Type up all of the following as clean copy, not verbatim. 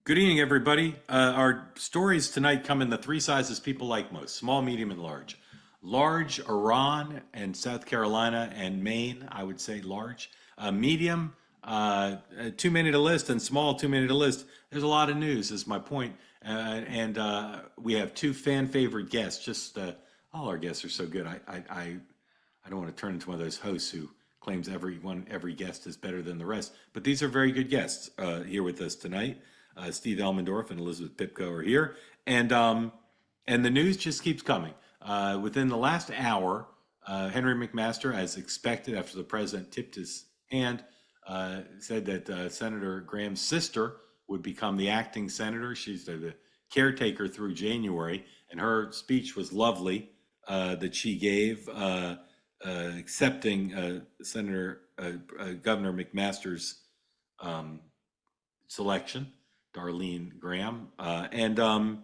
Good evening, everybody. Our stories tonight come in the three sizes people like most: small, medium, and large. Large, Iran and South Carolina and Maine, I would say large. Medium, too many to list, and small, too many to list. There's a lot of news, is my point. And we have two fan favorite guests. Just all our guests are so good. I don't want to turn into one of those hosts who claims every guest is better than the rest. But these are very good guests here with us tonight. Steve Elmendorf and Elizabeth Pipko are here, and the news just keeps coming. Within the last hour, Henry McMaster, as expected, after the president tipped his hand, said that Senator Graham's sister would become the acting senator. She's the caretaker through January, and her speech was lovely that she gave, accepting Governor McMaster's selection. Darlene Graham, and a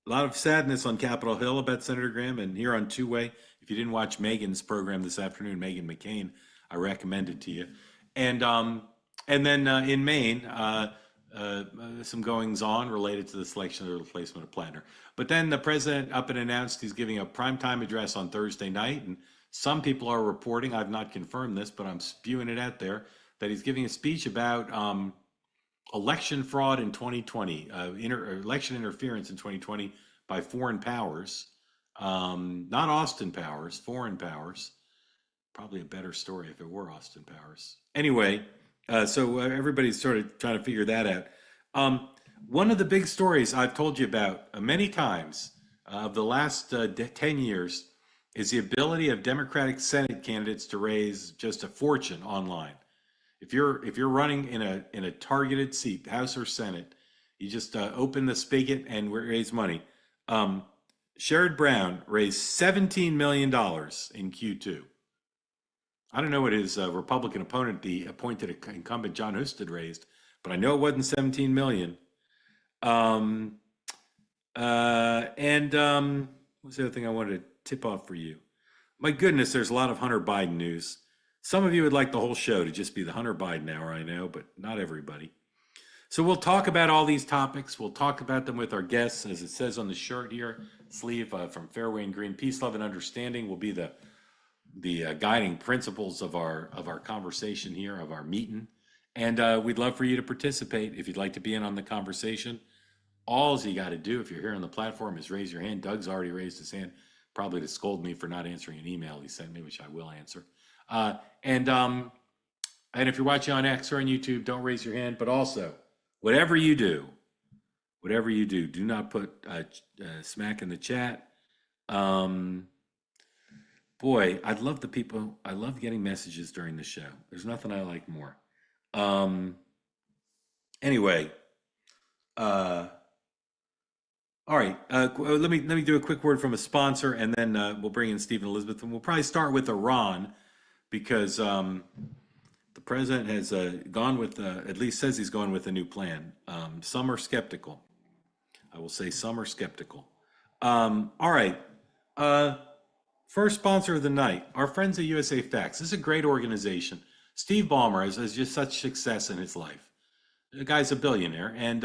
lot of sadness on Capitol Hill about Senator Graham, and here on Two-Way. If you didn't watch Megan's program this afternoon, Megan McCain, I recommend it to you. And then in Maine, some goings on related to the selection of the replacement of Plattner. But then the president up and announced he's giving a primetime address on Thursday night, and some people are reporting, I've not confirmed this, but I'm spewing it out there, that he's giving a speech about election fraud in 2020, election interference in 2020 by foreign powers, not Austin powers, foreign powers. Probably a better story if it were Austin powers. Anyway, so everybody's sort of trying to figure that out. One of the big stories I've told you about many times of the last 10 years is the ability of Democratic Senate candidates to raise just a fortune online. If you're running in a targeted seat, House or Senate, you just open the spigot and raise money. Sherrod Brown raised $17 million in Q2. I don't know what his Republican opponent, the appointed incumbent John Husted, raised, but I know it wasn't 17 million. What was the other thing I wanted to tip off for you? My goodness, there's a lot of Hunter Biden news. Some of you would like the whole show to just be the Hunter Biden hour, I know, but not everybody. So we'll talk about all these topics. We'll talk about them with our guests, as it says on the shirt here, sleeve from Fairway and Green. Peace, love, and understanding will be the guiding principles of our conversation here, of our meeting. And we'd love for you to participate. If you'd like to be in on the conversation, all you got to do, if you're here on the platform, is raise your hand. Doug's already raised his hand, probably to scold me for not answering an email he sent me, which I will answer. And if you're watching on X or on YouTube, don't raise your hand. But also, whatever you do, do not put smack in the chat. Boy, I love getting messages during the show. There's nothing I like more. Anyway, all right. Let me do a quick word from a sponsor, and then we'll bring in Steve and Elizabeth, and we'll probably start with Iran, because the president has gone with, at least says he's going with a new plan. Some are skeptical. I will say some are skeptical. All right. First sponsor of the night, our friends at USA Facts. This is a great organization. Steve Ballmer has just such success in his life. The guy's a billionaire, and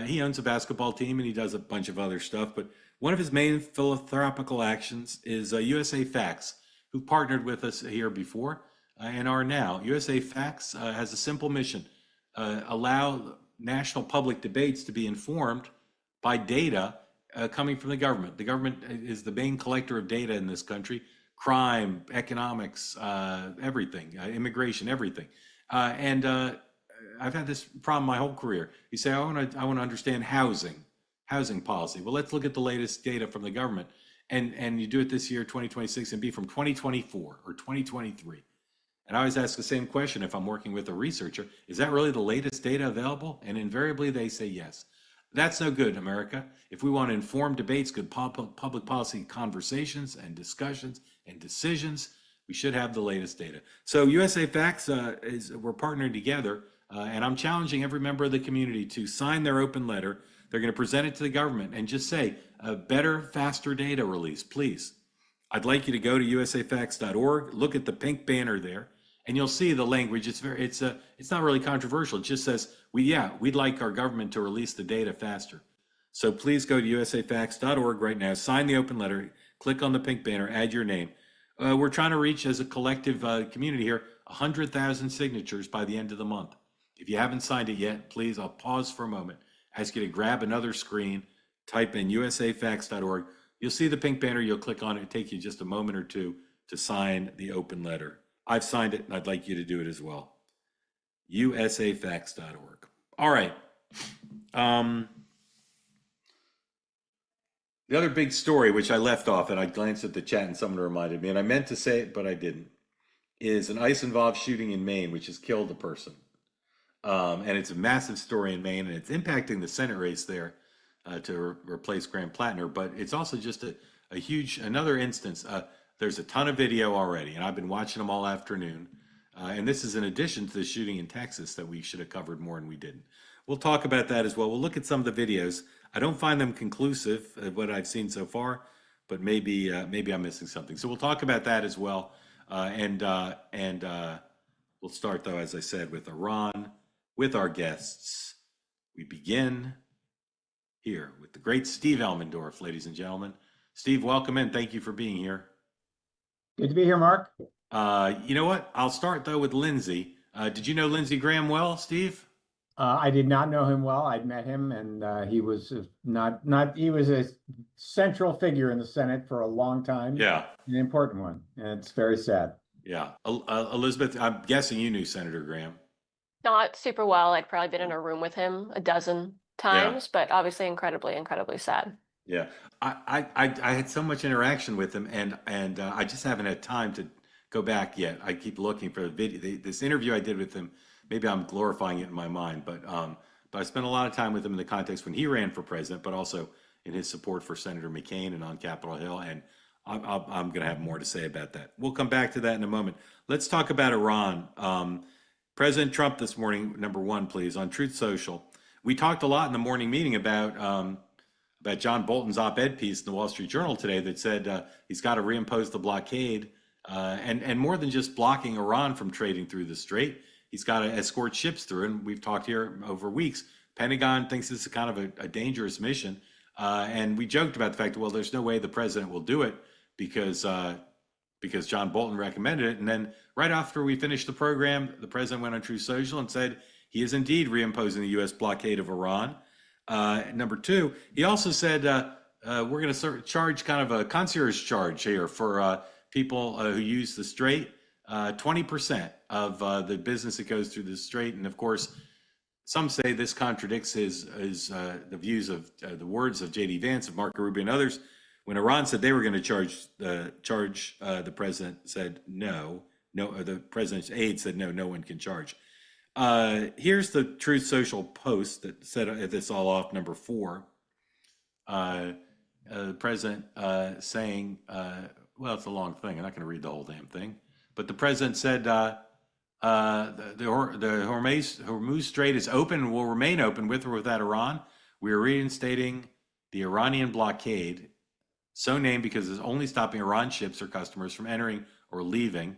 he owns a basketball team, and he does a bunch of other stuff. But one of his main philanthropical actions is USA Facts, who partnered with us here before and are now. USA Facts has a simple mission: allow national public debates to be informed by data coming from the government. The government is the main collector of data in this country: crime, economics, everything, immigration, everything. And I've had this problem my whole career. You say, I want to understand housing policy. Well, let's look at the latest data from the government. And you do it this year, 2026, and be from 2024 or 2023. And I always ask the same question if I'm working with a researcher: is that really the latest data available? And invariably they say yes. That's no good, America. If we want to inform debates, good public policy conversations and discussions and decisions, we should have the latest data. So USA Facts, we're partnering together, and I'm challenging every member of the community to sign their open letter. They're going to present it to the government and just say, a better, faster data release, please. I'd like you to go to usafacts.org, look at the pink banner there, and you'll see the language. It's not really controversial. It just says we'd like our government to release the data faster. So please go to usafacts.org right now, sign the open letter, click on the pink banner, add your name. We're trying to reach, as a collective community here, 100,000 signatures by the end of the month. If you haven't signed it yet, please, I'll pause for a moment, ask you to grab another screen, type in usafacts.org. You'll see the pink banner, you'll click on it. It'll take you just a moment or two to sign the open letter. I've signed it, and I'd like you to do it as well. usafacts.org. All right. The other big story, which I left off, and I glanced at the chat and someone reminded me, and I meant to say it, but I didn't, is an ICE-involved shooting in Maine, which has killed a person. And it's a massive story in Maine, and it's impacting the Senate race there to replace Graham Plattner. But it's also just a huge, another instance. There's a ton of video already, and I've been watching them all afternoon. And this is in addition to the shooting in Texas that we should have covered more, and we didn't. We'll talk about that as well. We'll look at some of the videos. I don't find them conclusive of what I've seen so far, but maybe I'm missing something. So we'll talk about that as well. And we'll start, though, as I said, with Iran, with our guests. We begin here with the great Steve Elmendorf, ladies and gentlemen. Steve, welcome in. Thank you for being here. Good to be here, Mark. You know what? I'll start, though, with Lindsey. Did you know Lindsey Graham well, Steve? I did not know him well. I'd met him, and he was he was a central figure in the Senate for a long time. Yeah. An important one, and it's very sad. Yeah. Elizabeth, I'm guessing you knew Senator Graham. Not super well. I'd probably been in a room with him a dozen times, but obviously incredibly sad. Yeah. I had so much interaction with him, and I just haven't had time to go back yet. I keep looking for the video. This interview I did with him, maybe I'm glorifying it in my mind, but I spent a lot of time with him in the context when he ran for president, but also in his support for Senator McCain and on Capitol Hill. And I'm going to have more to say about that. We'll come back to that in a moment. Let's talk about Iran. President Trump this morning, number one, please, on Truth Social. We talked a lot in the morning meeting about John Bolton's op-ed piece in the Wall Street Journal today that said he's got to reimpose the blockade, and more than just blocking Iran from trading through the strait, he's got to escort ships through. And we've talked here over weeks. Pentagon thinks this is kind of a dangerous mission, and we joked about the fact that, well, there's no way the president will do it because John Bolton recommended it. And then right after we finished the program, the president went on Truth Social and said he is indeed reimposing the U.S. blockade of Iran. Number two, he also said we're going to charge kind of a concierge charge here for people who use the strait, 20% of the business that goes through the strait. And of course, some say this contradicts the views of the words of J.D. Vance, of Marco Rubio, and others. When Iran said they were going to charge, the president said no. The president's aide said no one can charge. Here's the Truth Social post that said this all off, number 4. The president saying, well, it's a long thing. I'm not going to read the whole damn thing. But the president said the Hormuz Strait is open and will remain open with or without Iran. We are reinstating the Iranian blockade, so named because it's only stopping Iran ships or customers from entering or leaving.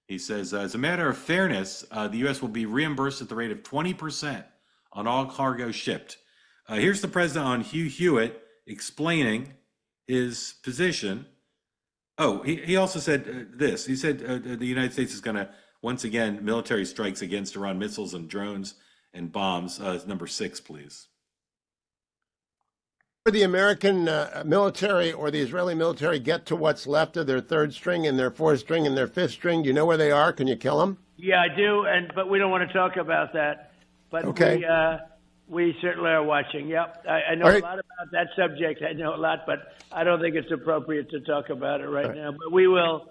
He says, as a matter of fairness, the U.S. will be reimbursed at the rate of 20% on all cargo shipped. Here's the president on Hugh Hewitt explaining his position. Oh, he also said this. He said the United States is going to, once again, military strikes against Iran, missiles and drones and bombs. Number 6, please. The American military or the Israeli military get to what's left of their third string and their fourth string and their fifth string? Do you know where they are? Can you kill them? Yeah, I do, but we don't want to talk about that. But okay. We certainly are watching. Yep, I know a lot about that subject. I know a lot, but I don't think it's appropriate to talk about it right now. But we will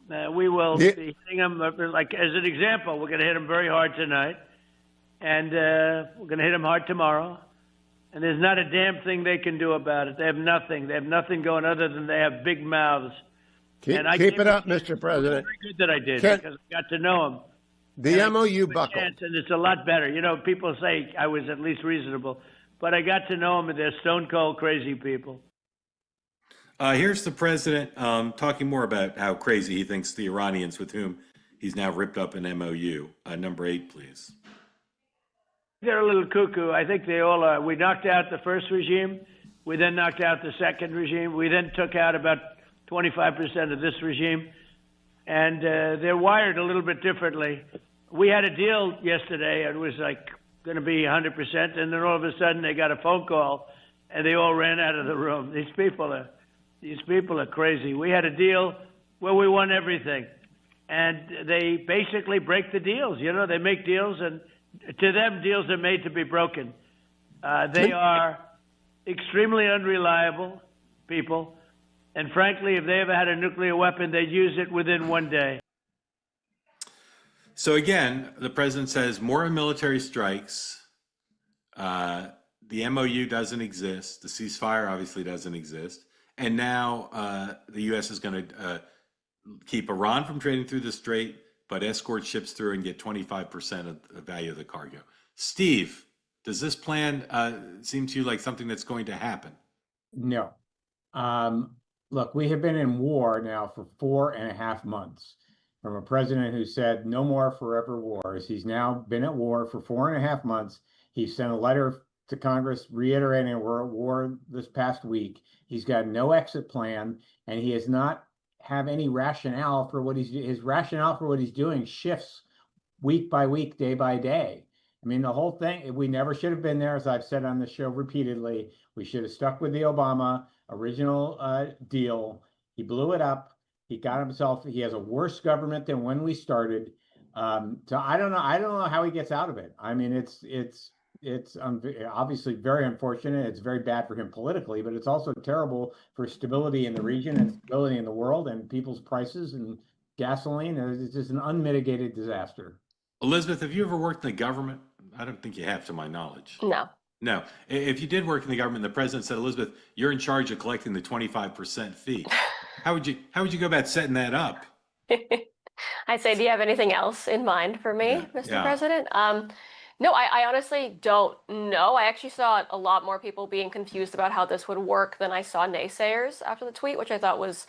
be hitting them. Like as an example, we're going to hit them very hard tonight, and we're going to hit them hard tomorrow. And there's not a damn thing they can do about it. They have nothing. They have nothing going other than they have big mouths. Keep it up, Mr. President. Very good that I did because I got to know them. The MOU buckled. And it's a lot better. You know, people say I was at least reasonable, but I got to know them, and they're stone cold crazy people. Here's the president talking more about how crazy he thinks the Iranians with whom he's now ripped up an MOU. Number 8, please. They're a little cuckoo. I think they all are. We knocked out the first regime. We then knocked out the second regime. We then took out about 25% of this regime. And they're wired a little bit differently. We had a deal yesterday. It was like going to be 100%. And then all of a sudden they got a phone call and they all ran out of the room. These people are crazy. We had a deal where we won everything. And they basically break the deals. You know, they make deals, and to them, deals are made to be broken. They are extremely unreliable people. And frankly, if they ever had a nuclear weapon, they'd use it within one day. So again, the president says more military strikes. The MOU doesn't exist. The ceasefire obviously doesn't exist. And now the U.S. is going to keep Iran from trading through the strait, but escort ships through and get 25% of the value of the cargo. Steve, does this plan seem to you like something that's going to happen? No. Look, we have been in war now for 4.5 months. From a president who said no more forever wars. He's now been at war for 4.5 months. He sent a letter to Congress reiterating we're at war this past week. He's got no exit plan, and he has not have any rationale for what his rationale for what he's doing shifts week by week, day by day. I mean, the whole thing, we never should have been there, as I've said on the show repeatedly. We should have stuck with the Obama original deal. He blew it up. He has a worse government than when we started. So I don't know how he gets out of it. I mean, it's obviously very unfortunate. It's very bad for him politically, but it's also terrible for stability in the region and stability in the world and people's prices and gasoline. It's just an unmitigated disaster. Elizabeth, have you ever worked in the government? I don't think you have, to my knowledge. No. No. If you did work in the government, the president said, Elizabeth, you're in charge of collecting the 25% fee. How would you go about setting that up? I'd say, do you have anything else in mind for me, Mr. President? No, I honestly don't know. I actually saw a lot more people being confused about how this would work than I saw naysayers after the tweet, which I thought was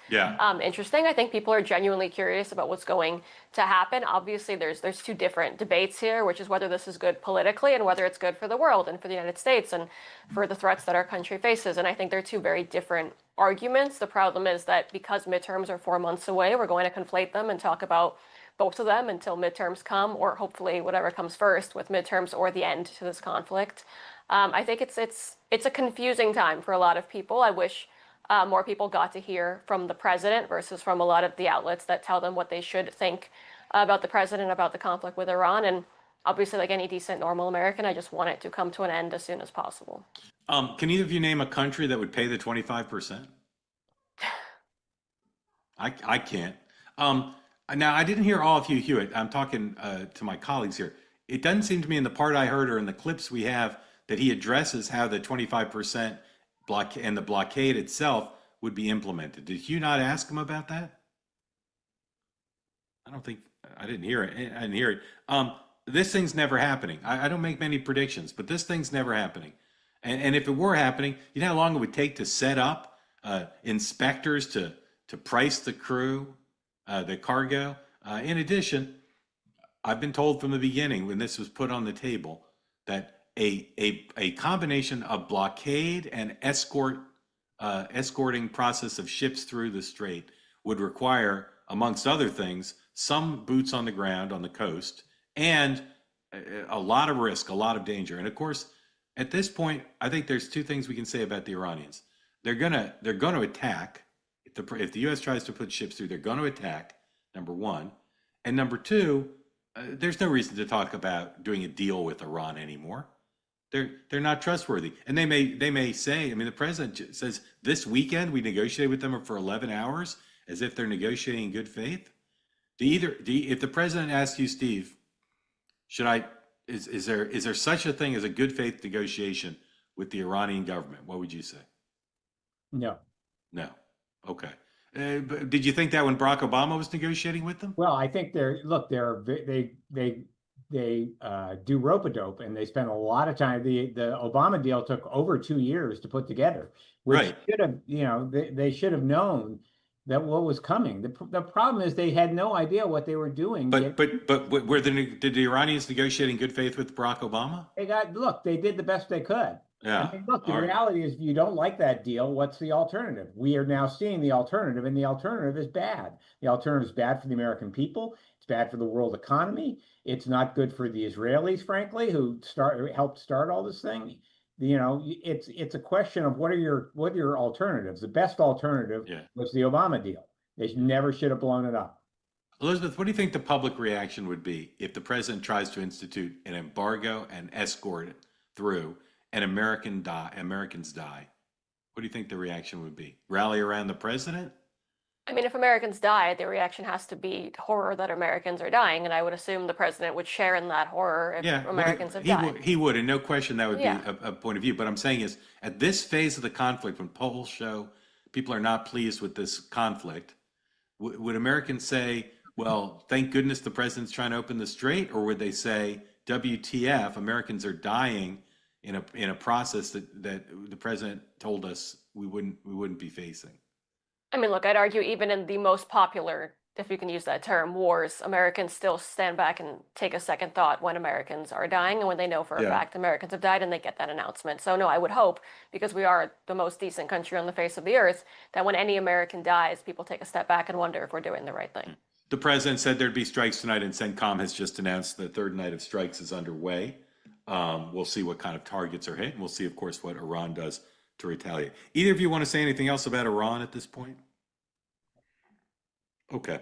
interesting. I think people are genuinely curious about what's going to happen. Obviously, there's two different debates here, which is whether this is good politically and whether it's good for the world and for the United States and for the threats that our country faces. And I think they're two very different arguments. The problem is that because midterms are 4 months away, we're going to conflate them and talk about both of them until midterms come, or hopefully whatever comes first with midterms or the end to this conflict. I think it's a confusing time for a lot of people. I wish more people got to hear from the president versus from a lot of the outlets that tell them what they should think about the president, about the conflict with Iran. And obviously, like any decent, normal American, I just want it to come to an end as soon as possible. Can either of you name a country that would pay the 25%? I can't. Now, I didn't hear all of you, Hewitt. I'm talking to my colleagues here. It doesn't seem to me in the part I heard or in the clips we have that he addresses how the 25% block and the blockade itself would be implemented. Did you not ask him about that? I didn't hear it. I didn't hear it. This thing's never happening. I don't make many predictions, but this thing's never happening. And if it were happening, you know how long it would take to set up inspectors to price the crew, the cargo. In addition, I've been told from the beginning when this was put on the table that a combination of blockade and escorting process of ships through the strait would require, amongst other things, some boots on the ground on the coast and a lot of risk, a lot of danger. And of course, at this point, I think there's two things we can say about the Iranians. They're gonna attack. If the U.S. tries to put ships through, they're going to attack, number one. And number two, there's no reason to talk about doing a deal with Iran anymore. They're not trustworthy. And they may say, I mean, the president says this weekend we negotiated with them for 11 hours as if they're negotiating in good faith. If the president asks you, Steve, is there such a thing as a good faith negotiation with the Iranian government? What would you say? No. No. Okay. But did you think that when Barack Obama was negotiating with them? Well, I think they do rope-a-dope, and they spend a lot of time. The Obama deal took over 2 years to put together, which should have, they should have known that what was coming. The problem is they had no idea what they were doing. But did the Iranians negotiate in good faith with Barack Obama? They did the best they could. Yeah. I mean, look, the All right. reality is if you don't like that deal, what's the alternative? We are now seeing the alternative, and the alternative is bad. The alternative is bad for the American people. It's bad for the world economy. It's not good for the Israelis, frankly, who helped start all this thing. It's a question of what are your alternatives? The best alternative was the Obama deal. They never should have blown it up. Elizabeth, what do you think the public reaction would be if the president tries to institute an embargo and escort it through and Americans die? What do you think the reaction would be? Rally around the president? I mean, if Americans die, the reaction has to be horror that Americans are dying, and I would assume the president would share in that horror if Americans have died. He would, and no question that would be a point of view. But I'm saying is, at this phase of the conflict, when polls show people are not pleased with this conflict, would Americans say, well, thank goodness the president's trying to open the strait, or would they say, WTF, Americans are dying in a process that the president told us we wouldn't be facing? I mean, look, I'd argue even in the most popular, if you can use that term, wars, Americans still stand back and take a second thought when Americans are dying and when they know for a fact Americans have died and they get that announcement. So no, I would hope, because we are the most decent country on the face of the earth, that when any American dies, people take a step back and wonder if we're doing the right thing. The president said there'd be strikes tonight, and CENTCOM has just announced the third night of strikes is underway. We'll see what kind of targets are hit, and we'll see, of course, what Iran does to retaliate. Either of you want to say anything else about Iran at this point? Okay.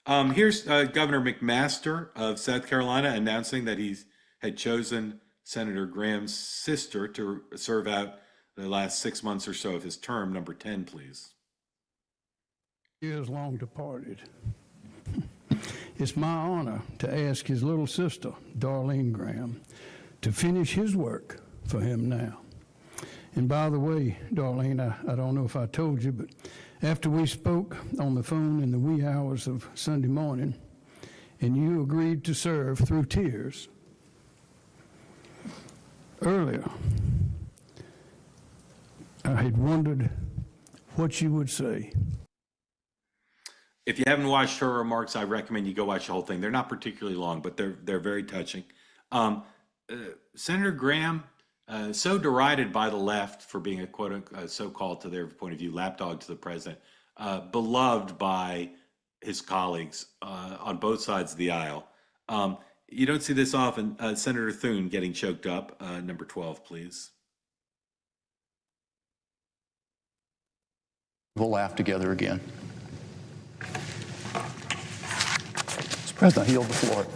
Here's Governor McMaster of South Carolina announcing that he had chosen Senator Graham's sister to serve out the last 6 months or so of his term. Number 10, please. He is long departed. It's my honor to ask his little sister, Darlene Graham, to finish his work for him now. And by the way, Darlene, I don't know if I told you, but after we spoke on the phone in the wee hours of Sunday morning, and you agreed to serve through tears, earlier, I had wondered what you would say. If you haven't watched her remarks, I recommend you go watch the whole thing. They're not particularly long, but they're very touching. Senator Graham, so derided by the left for being a quote-unquote, so-called, to their point of view, lapdog to the president, beloved by his colleagues on both sides of the aisle. You don't see this often. Senator Thune getting choked up. Number 12, please. We'll laugh together again. Mr. President, I yield the floor.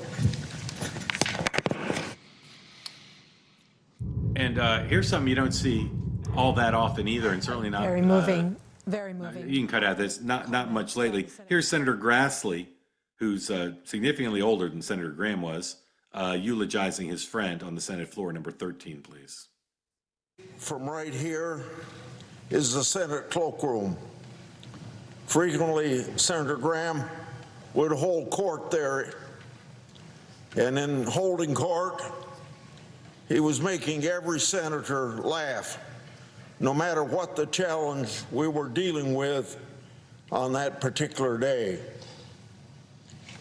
And here's something you don't see all that often either, and certainly not very moving. Very moving. You can cut out this. Not much lately. Here's Senator Grassley, who's significantly older than Senator Graham was, eulogizing his friend on the Senate floor. Number 13, please. From right here is the Senate cloakroom. Frequently, Senator Graham would hold court there, and in holding court, he was making every senator laugh, no matter what the challenge we were dealing with on that particular day.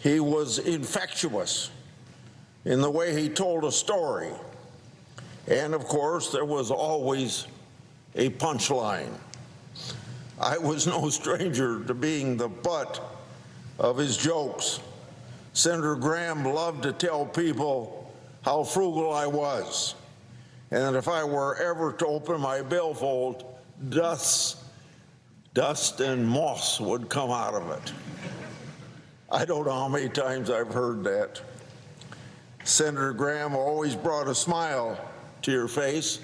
He was infectious in the way he told a story. And of course, there was always a punchline. I was no stranger to being the butt of his jokes. Senator Graham loved to tell people how frugal I was, and that if I were ever to open my billfold, dust and moss would come out of it. I don't know how many times I've heard that. Senator Graham always brought a smile to your face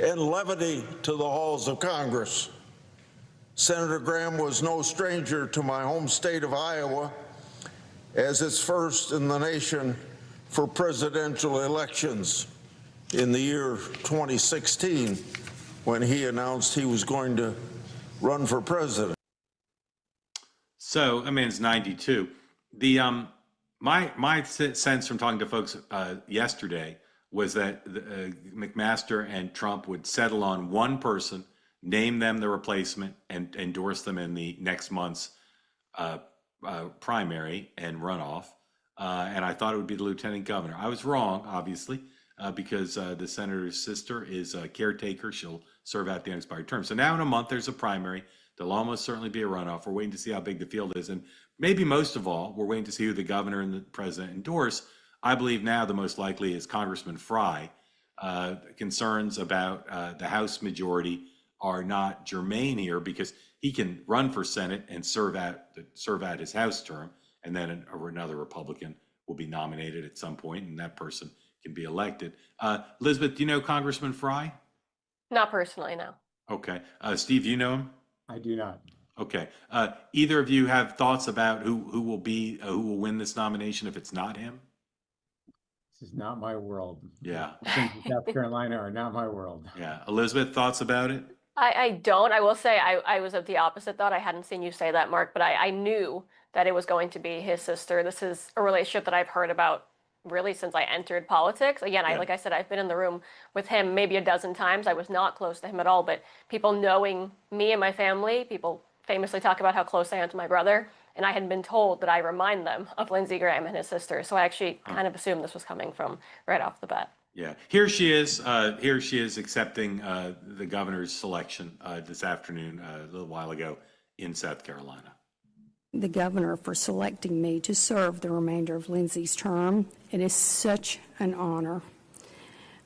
and levity to the halls of Congress. Senator Graham was no stranger to my home state of Iowa, as its first in the nation for presidential elections in the year 2016, when he announced he was going to run for president. So, I mean, it's 92. The my sense from talking to folks yesterday was that McMaster and Trump would settle on one person, name them the replacement, and endorse them in the next month's primary and runoff, and I thought it would be the lieutenant governor. I was wrong, obviously, because the senator's sister is a caretaker. She'll serve out the unexpired term. So now in a month, there's a primary. There'll almost certainly be a runoff. We're waiting to see how big the field is. And maybe most of all, we're waiting to see who the governor and the president endorse. I believe now the most likely is Congressman Fry. Concerns about the House majority are not germane here because he can run for Senate and serve out his House term, and then another Republican will be nominated at some point, and that person can be elected. Elizabeth, do you know Congressman Fry? Not personally, no. Okay. Steve, you know him? I do not. Okay. Either of you have thoughts about who will win this nomination if it's not him? This is not my world. Yeah. Things in South Carolina are not my world. Yeah. Elizabeth, thoughts about it? I don't. I will say I was of the opposite thought. I hadn't seen you say that, Mark, but I knew that it was going to be his sister. This is a relationship that I've heard about really since I entered politics. Again, like I said, I've been in the room with him maybe a dozen times. I was not close to him at all, but people knowing me and my family, people famously talk about how close I am to my brother, and I had been told that I remind them of Lindsey Graham and his sister. So I actually kind of assumed this was coming from right off the bat. Yeah, here she is. Here she is accepting the governor's selection this afternoon, a little while ago in South Carolina. The governor for selecting me to serve the remainder of Lindsey's term. It is such an honor.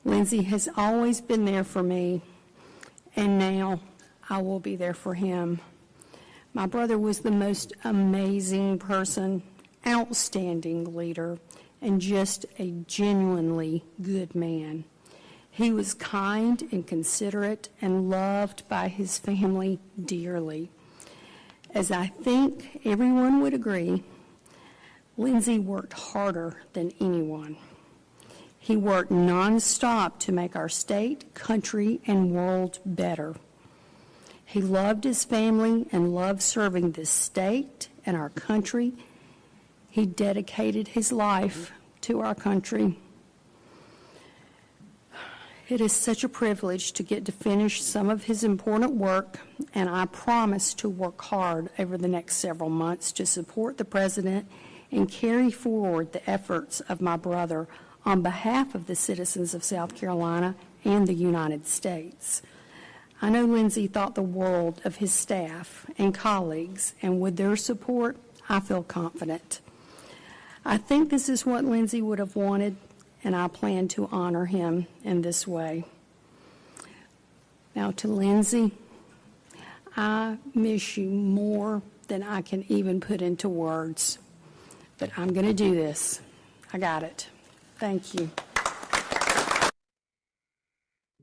Lindsey has always been there for me, and now I will be there for him. My brother was the most amazing person, outstanding leader, and just a genuinely good man. He was kind and considerate and loved by his family dearly. As I think everyone would agree, Lindsey worked harder than anyone. He worked nonstop to make our state, country, and world better. He loved his family and loved serving this state and our country. He dedicated his life to our country. It is such a privilege to get to finish some of his important work, and I promise to work hard over the next several months to support the president and carry forward the efforts of my brother on behalf of the citizens of South Carolina and the United States. I know Lindsey thought the world of his staff and colleagues, and with their support, I feel confident. I think this is what Lindsey would have wanted, and I plan to honor him in this way. Now to Lindsey, I miss you more than I can even put into words, but I'm going to do this. I got it. Thank you.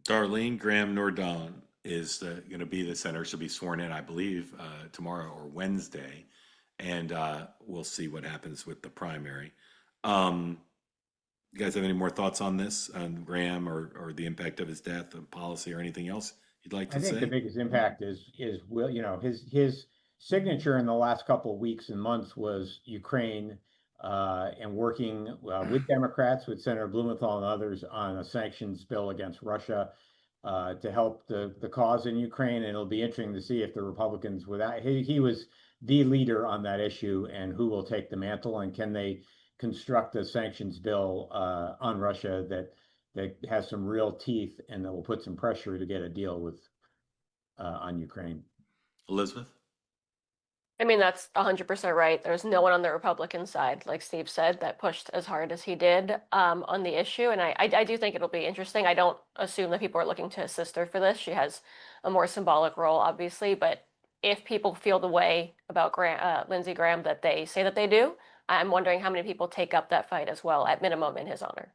Darlene Graham Nordon is going to be the senator. She'll be sworn in, I believe, tomorrow or Wednesday, and we'll see what happens with the primary. You guys have any more thoughts on this, on Graham or the impact of his death, and policy, or anything else you'd like to say? I think the biggest impact is his signature in the last couple of weeks and months was Ukraine and working with Democrats, with Senator Blumenthal and others on a sanctions bill against Russia to help the cause in Ukraine. And it'll be interesting to see if the Republicans, he was the leader on that issue, and who will take the mantle, and can they construct a sanctions bill on Russia that has some real teeth and that will put some pressure to get a deal with on Ukraine. Elizabeth? I mean, that's 100% right. There's no one on the Republican side, like Steve said, that pushed as hard as he did on the issue. And I do think it'll be interesting. I don't assume that people are looking to assist her for this. She has a more symbolic role, obviously. But if people feel the way about Lindsey Graham that they say that they do, I'm wondering how many people take up that fight as well, at minimum, in his honor.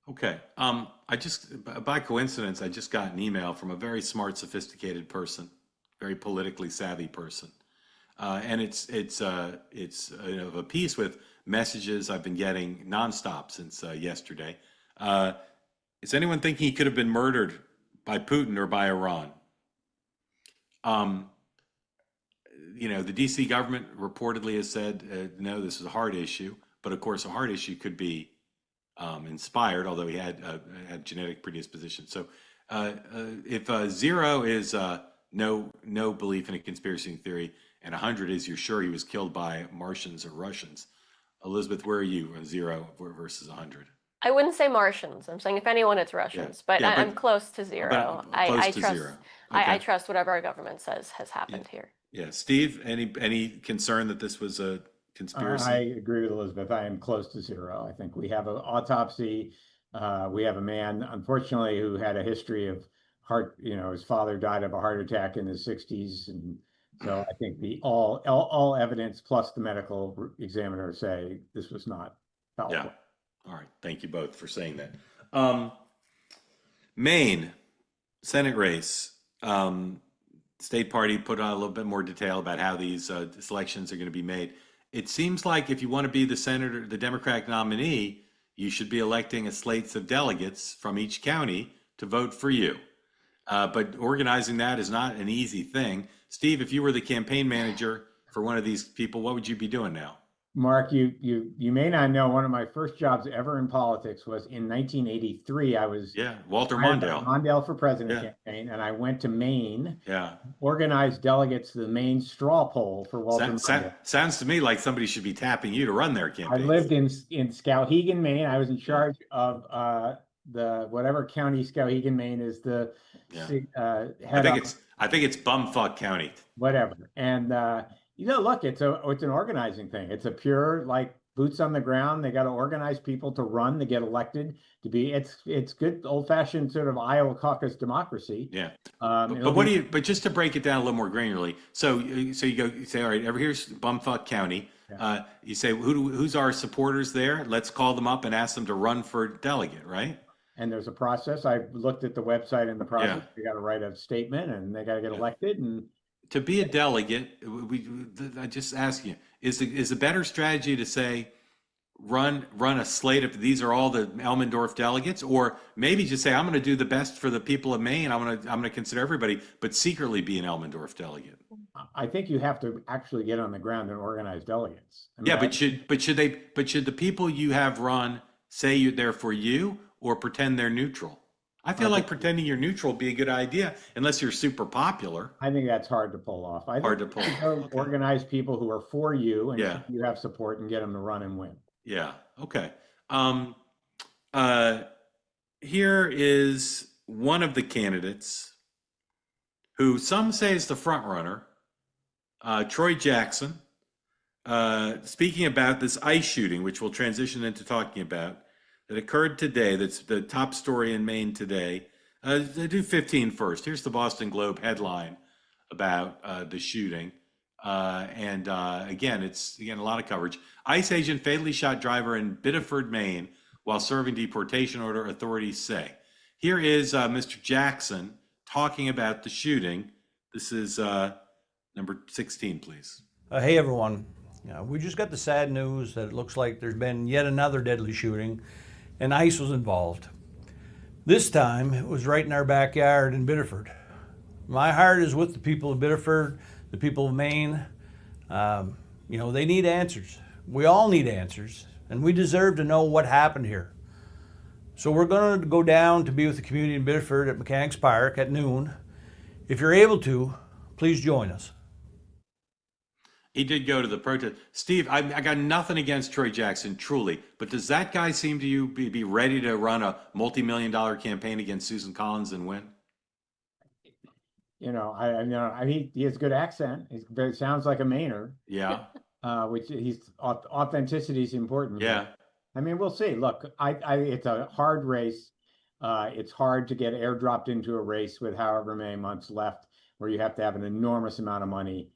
Okay. I just, by coincidence, I just got an email from a very smart, sophisticated person, very politically savvy person. And it's of a piece with messages I've been getting nonstop since yesterday. Is anyone thinking he could have been murdered by Putin or by Iran? The DC government reportedly has said, no, this is a heart issue. But of course, a heart issue could be inspired, although he had genetic predisposition. So if zero is no belief in a conspiracy theory, and 100 is you're sure he was killed by Martians or Russians. Elizabeth, where are you on 0 versus 100? I wouldn't say Martians. I'm saying if anyone, it's Russians. But Yeah, I'm close to 0. close I to trust. 0. I Okay. trust whatever our government says has happened here. Yeah, Steve, any concern that this was a conspiracy? I agree with Elizabeth. I am close to 0. I think we have an autopsy. We have a man, unfortunately, who had a history of heart. His father died of a heart attack in his 60s, and so I think the all evidence plus the medical examiner say this was not foul play. All right. Thank you both for saying that. Maine Senate race. State party put out a little bit more detail about how these elections are going to be made. It seems like if you want to be the Democratic nominee, you should be electing a slate of delegates from each county to vote for you. But organizing that is not an easy thing. Steve, if you were the campaign manager for one of these people, what would you be doing now? Mark, you may not know, one of my first jobs ever in politics was in 1983. I was Walter Mondale. Mondale for president campaign, and I went to Maine. Yeah. Organized delegates to the Maine straw poll for Walter Mondale. Sounds to me like somebody should be tapping you to run their campaign. I lived in Skowhegan, Maine. I was in charge of the whatever county Skowhegan, Maine is the head I think it's Bumfuck County. Whatever. And look, it's an organizing thing. It's a pure boots on the ground. They got to organize people to run, to get elected, to be. It's good old fashioned sort of Iowa caucus democracy. Yeah. But just to break it down a little more granularly. So you say, all right, here's Bumfuck County. Yeah. You say, who's our supporters there? Let's call them up and ask them to run for delegate, right? And there's a process. I looked at the website and the process. They got to write a statement and they got to get elected. And to be a delegate, I just ask you, is a better strategy to say, run a slate of these are all the Elmendorf delegates, or maybe just say I'm going to do the best for the people of Maine. I'm going to consider everybody, but secretly be an Elmendorf delegate. I think you have to actually get on the ground and organize delegates. But should the people you have run say they're for you or pretend they're neutral? I feel like pretending you're neutral would be a good idea, unless you're super popular. I think that's hard to pull off. Organize people who are for you and you have support and get them to run and win. Yeah. Okay. Here is one of the candidates who some say is the front runner, Troy Jackson, speaking about this ICE shooting, which we'll transition into talking about, that occurred today. That's the top story in Maine today. Do 15 first. Here's the Boston Globe headline about the shooting. Again, it's a lot of coverage. ICE agent fatally shot driver in Biddeford, Maine, while serving deportation order, authorities say. Here is Mr. Jackson talking about the shooting. This is number 16, please. Hey, everyone. We just got the sad news that it looks like there's been yet another deadly shooting, and ICE was involved. This time, it was right in our backyard in Biddeford. My heart is with the people of Biddeford, the people of Maine. They need answers. We all need answers, and we deserve to know what happened here. So we're going to go down to be with the community in Biddeford at Mechanics Park at noon. If you're able to, please join us. He did go to the protest. Steve, I got nothing against Troy Jackson, truly, but does that guy seem to you be ready to run a multi-million-dollar campaign against Susan Collins and win? He has a good accent. He sounds like a Mainer. Yeah. Which authenticity is important. Yeah. We'll see. Look, it's a hard race. It's hard to get airdropped into a race with however many months left, where you have to have an enormous amount of money.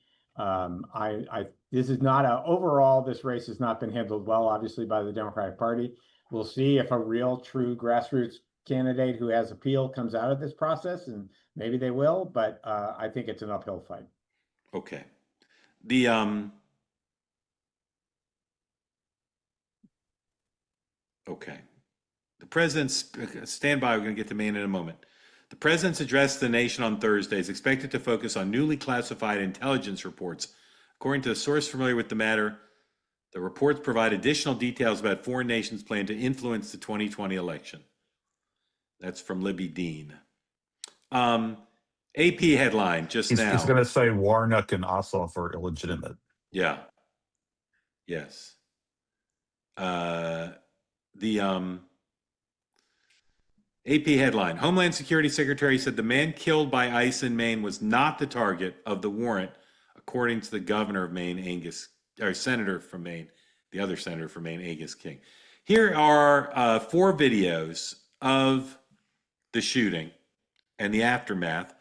This is not overall, this race has not been handled well, obviously, by the Democratic Party. We'll see if a real, true grassroots candidate who has appeal comes out of this process, and maybe they will, but I think it's an uphill fight. Okay. The president's, stand by, we're going to get to Maine in a moment. The president's address to the nation on Thursday is expected to focus on newly classified intelligence reports. According to a source familiar with the matter, the reports provide additional details about foreign nations' plan to influence the 2020 election. That's from Libby Dean. AP headline just now. It's going to say Warnock and Ossoff are illegitimate. Yeah. Yes. The AP headline: Homeland Security Secretary said the man killed by ICE in Maine was not the target of the warrant, according to the governor of Maine, senator from Maine, the other senator from Maine, Angus King. Here are 4 videos of the shooting and the aftermath.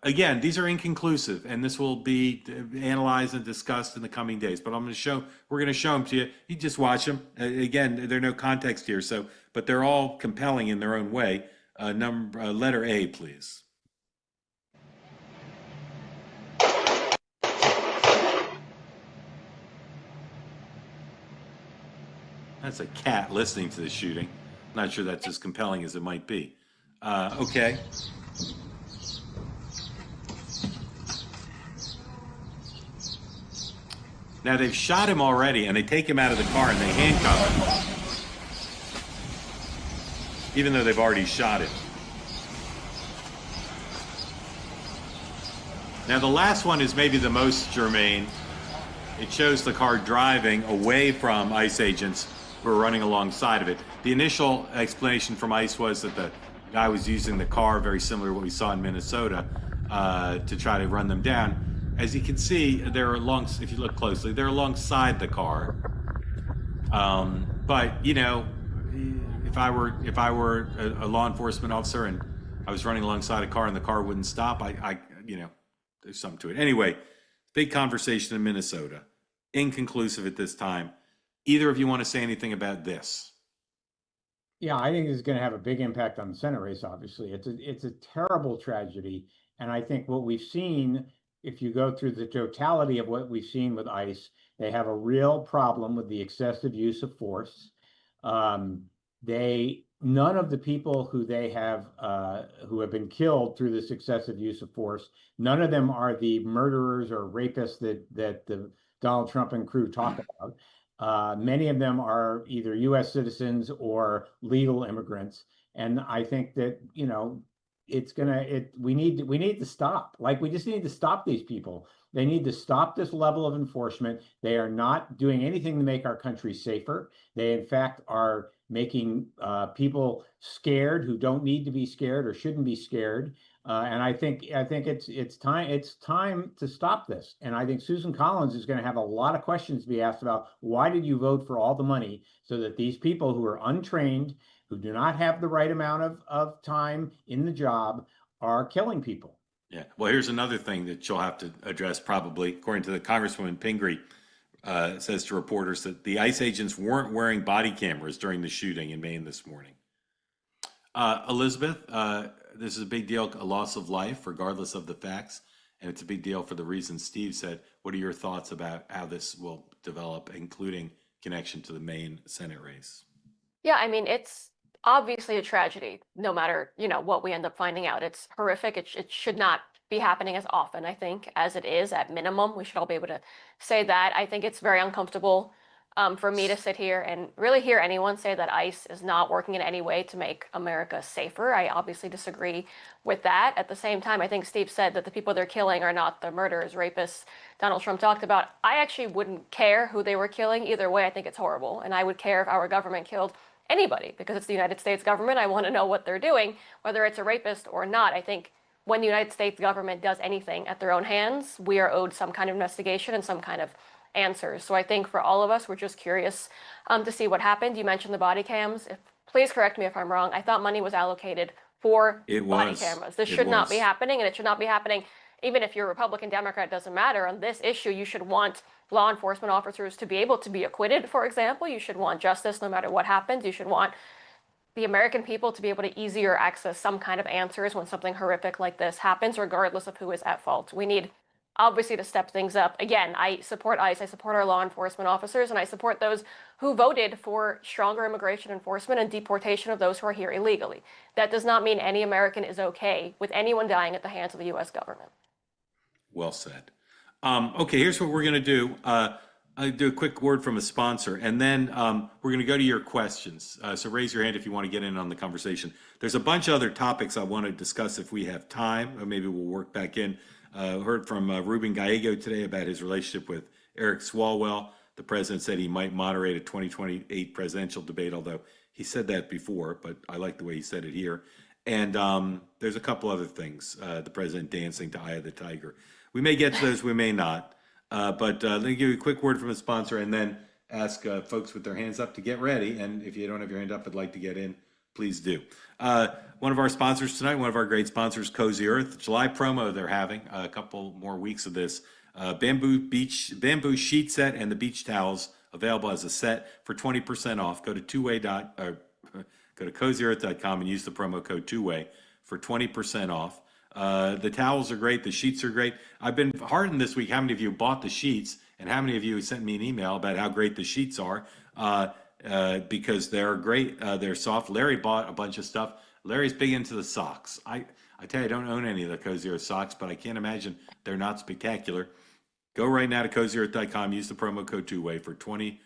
Again, these are inconclusive, and this will be analyzed and discussed in the coming days. But we're going to show them to you. You just watch them. Again, there's no context here, but they're all compelling in their own way. Letter A, please. That's a cat listening to the shooting. Not sure that's as compelling as it might be. Okay. Now they've shot him already, and they take him out of the car and they handcuff him, even though they've already shot him. Now the last one is maybe the most germane. It shows the car driving away from ICE agents who are running alongside of it. The initial explanation from ICE was that the guy was using the car, very similar to what we saw in Minnesota, to try to run them down. As you can see, if you look closely, they're alongside the car. But if I were a law enforcement officer and I was running alongside a car and the car wouldn't stop, there's something to it. Anyway, big conversation in Minnesota. Inconclusive at this time. Either of you want to say anything about this? Yeah, I think this is going to have a big impact on the Senate race, obviously. It's a terrible tragedy. And I think what we've seen, if you go through the totality of what we've seen with ICE, they have a real problem with the excessive use of force. None of the people who have been killed through this excessive use of force, none of them are the murderers or rapists that the Donald Trump and crew talk about. Many of them are either U.S. citizens or legal immigrants, and I think that we need to stop. We just need to stop these people. They need to stop this level of enforcement. They are not doing anything to make our country safer. They, in fact, are making people scared who don't need to be scared or shouldn't be scared. And I think it's time to stop this. And I think Susan Collins is going to have a lot of questions to be asked about why did you vote for all the money so that these people who are untrained, who do not have the right amount of time in the job, are killing people. Yeah. Well, here's another thing that you'll have to address probably. According to the Congresswoman Pingree, says to reporters that the ICE agents weren't wearing body cameras during the shooting in Maine this morning. Elizabeth, this is a big deal, a loss of life, regardless of the facts. And it's a big deal for the reasons Steve said. What are your thoughts about how this will develop, including connection to the Maine Senate race? Yeah, I mean, it's obviously a tragedy, no matter, what we end up finding out. It's horrific. It should not be happening as often, I think, as it is at minimum. We should all be able to say that. I think it's very uncomfortable for me to sit here and really hear anyone say that ICE is not working in any way to make America safer. I obviously disagree with that. At the same time, I think Steve said that the people they're killing are not the murderers, rapists Donald Trump talked about. I actually wouldn't care who they were killing either way. I think it's horrible. And I would care if our government killed anybody because it's the United States government. I want to know what they're doing, whether it's a rapist or not. I think when the United States government does anything at their own hands, we are owed some kind of investigation and some kind of answers. So I think for all of us, we're just curious to see what happened. You mentioned the body cams. Please correct me if I'm wrong. I thought money was allocated for body cameras. This should not be happening, and it should not be happening even if you're Republican, Democrat, doesn't matter. On this issue, you should want law enforcement officers to be able to be acquitted, for example. You should want justice no matter what happens. You should want the American people to be able to easier access some kind of answers when something horrific like this happens, regardless of who is at fault. We need obviously to step things up. Again, I support ICE, I support our law enforcement officers, and I support those who voted for stronger immigration enforcement and deportation of those who are here illegally. That does not mean any American is okay with anyone dying at the hands of the U.S. government. Well said. Okay, here's what we're going to do. I'll do a quick word from a sponsor, and then we're going to go to your questions. So raise your hand if you want to get in on the conversation. There's a bunch of other topics I want to discuss if we have time, or maybe we'll work back in. Heard from Ruben Gallego today about his relationship with Eric Swalwell. The president said he might moderate a 2028 presidential debate, although he said that before, but I like the way he said it here. And there's a couple other things. The president dancing to Eye of the Tiger. We may get to those, we may not. But let me give you a quick word from a sponsor and then ask folks with their hands up to get ready. And if you don't have your hand up, I'd like to get in, please do. One of our sponsors tonight, one of our great sponsors, Cozy Earth. July promo they're having, a couple more weeks of this. Bamboo sheet set and the beach towels available as a set for 20% off. Go to go to cozyearth.com and use the promo code 2way for 20% off. The towels are great. The sheets are great. I've been heartened this week how many of you bought the sheets and how many of you sent me an email about how great the sheets are because they're great. They're soft. Larry bought a bunch of stuff. Larry's big into the socks. I tell you, I don't own any of the Cozy Earth socks, but I can't imagine they're not spectacular. Go right now to cozyearth.com. Use the promo code 2way for 20%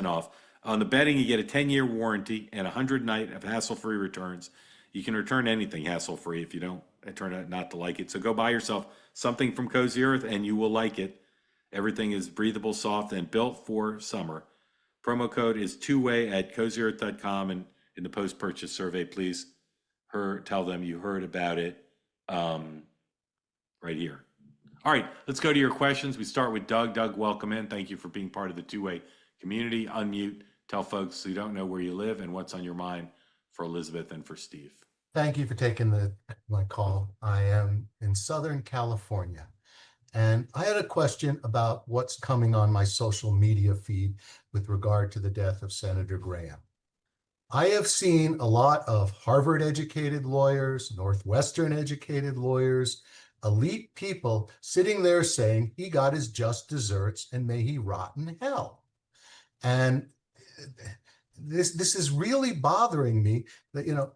off. On the bedding, you get a 10-year warranty and 100 night of hassle-free returns. You can return anything hassle-free if you don't turn out not to like it. So go buy yourself something from Cozy Earth and you will like it. Everything is breathable, soft, and built for summer. Promo code is 2way at cozyearth.com, and in the post-purchase survey, please tell them you heard about it right here. All right, let's go to your questions. We start with Doug. Doug, welcome in. Thank you for being part of the 2way community. Unmute. Tell folks who don't know where you live and what's on your mind for Elizabeth and for Steve. Thank you for taking my call. I am in Southern California, and I had a question about what's coming on my social media feed with regard to the death of Senator Graham. I have seen a lot of Harvard-educated lawyers, Northwestern-educated lawyers, elite people sitting there saying he got his just desserts and may he rot in hell. And this is really bothering me that, you know,